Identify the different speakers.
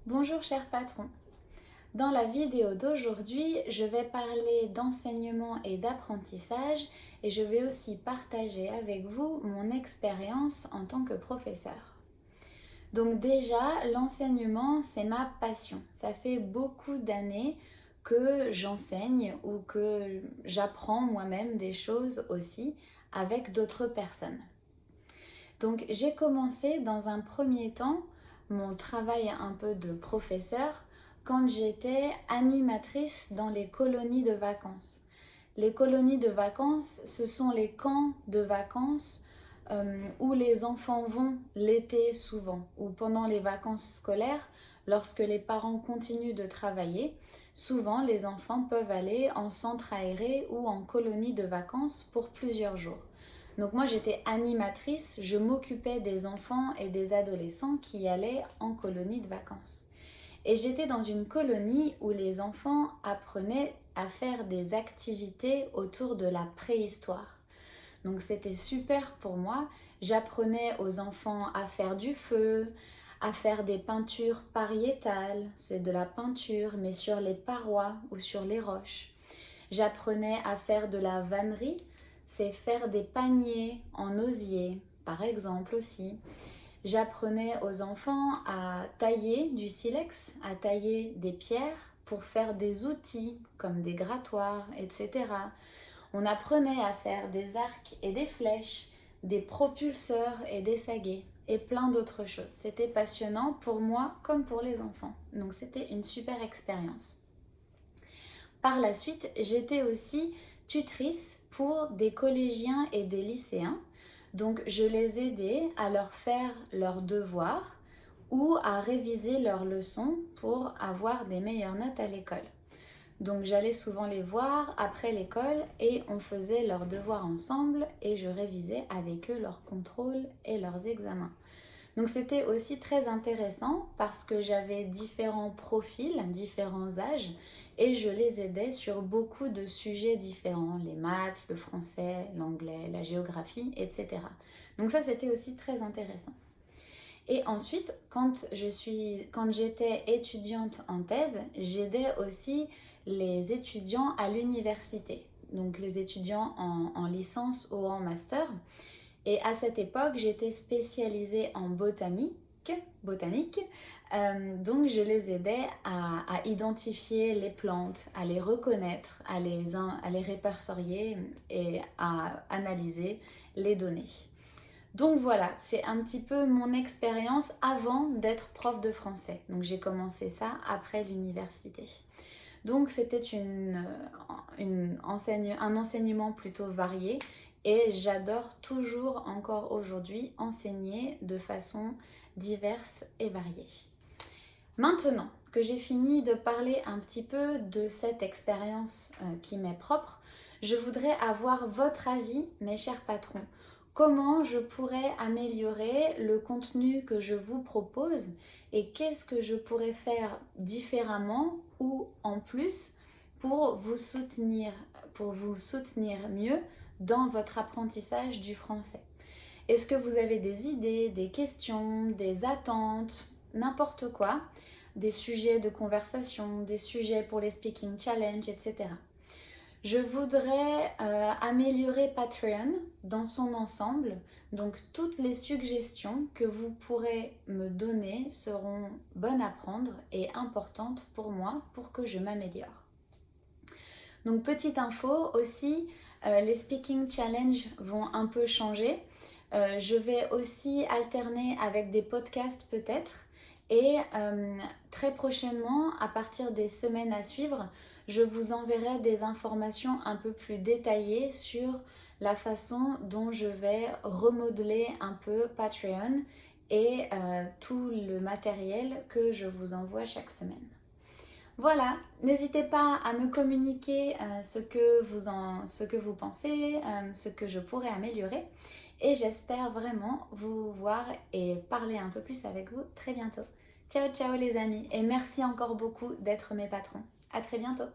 Speaker 1: Bonjour cher patron. Dans la vidéo d'aujourd'hui, je vais parler d'enseignement et d'apprentissage et je vais aussi partager avec vous mon expérience en tant que professeur. Donc déjà, l'enseignement, c'est ma passion. Ça fait beaucoup d'années que j'enseigne ou que j'apprends moi-même des choses aussi avec d'autres personnes. Donc j'ai commencé dans un premier temps mon travail un peu de professeur quand j'étais animatrice dans les colonies de vacances. Les colonies de vacances, ce sont les camps de vacances où les enfants vont l'été souvent, ou pendant les vacances scolaires, lorsque les parents continuent de travailler. Souvent, les enfants peuvent aller en centre aéré ou en colonie de vacances pour plusieurs jours. Donc moi j'étais animatrice, je m'occupais des enfants et des adolescents qui allaient en colonie de vacances. Et j'étais dans une colonie où les enfants apprenaient à faire des activités autour de la préhistoire. Donc c'était super pour moi. J'apprenais aux enfants à faire du feu, à faire des peintures pariétales, c'est de la peinture mais sur les parois ou sur les roches. J'apprenais à faire de la vannerie, c'est faire des paniers en osier, par exemple aussi. J'apprenais aux enfants à tailler du silex, à tailler des pierres pour faire des outils comme des grattoirs, etc. On apprenait à faire des arcs et des flèches, des propulseurs et des saguets et plein d'autres choses. C'était passionnant pour moi comme pour les enfants. Donc c'était une super expérience. Par la suite, j'étais aussi tutrice pour des collégiens et des lycéens. Donc, je les aidais à leur faire leurs devoirs ou à réviser leurs leçons pour avoir des meilleures notes à l'école. Donc, j'allais souvent les voir après l'école et on faisait leurs devoirs ensemble et je révisais avec eux leurs contrôles et leurs examens. Donc c'était aussi très intéressant parce que j'avais différents profils, différents âges et je les aidais sur beaucoup de sujets différents, les maths, le français, l'anglais, la géographie, etc. Donc ça c'était aussi très intéressant. Et ensuite, quand j'étais étudiante en thèse, j'aidais aussi les étudiants à l'université, donc les étudiants en licence ou en master. Et à cette époque, j'étais spécialisée en botanique. Donc je les aidais à identifier les plantes, à les reconnaître, à les répertorier et à analyser les données. Donc voilà, c'est un petit peu mon expérience avant d'être prof de français. Donc j'ai commencé ça après l'université. Donc c'était un enseignement plutôt varié et j'adore toujours encore aujourd'hui enseigner de façon diverse et variée. Maintenant que j'ai fini de parler un petit peu de cette expérience qui m'est propre, je voudrais avoir votre avis, mes chers patrons. Comment je pourrais améliorer le contenu que je vous propose et qu'est-ce que je pourrais faire différemment ou en plus pour vous soutenir mieux dans votre apprentissage du français. Est-ce que vous avez des idées, des questions, des attentes, n'importe quoi, des sujets de conversation, des sujets pour les speaking challenge, etc. Je voudrais améliorer Patreon dans son ensemble, donc toutes les suggestions que vous pourrez me donner seront bonnes à prendre et importantes pour moi pour que je m'améliore. Donc petite info aussi, les speaking challenge vont un peu changer. Je vais aussi alterner avec des podcasts peut-être et très prochainement, à partir des semaines à suivre, je vous enverrai des informations un peu plus détaillées sur la façon dont je vais remodeler un peu Patreon et tout le matériel que je vous envoie chaque semaine. Voilà, n'hésitez pas à me communiquer ce que vous pensez, ce que je pourrais améliorer. Et j'espère vraiment vous voir et parler un peu plus avec vous très bientôt. Ciao ciao les amis et merci encore beaucoup d'être mes patrons. À très bientôt.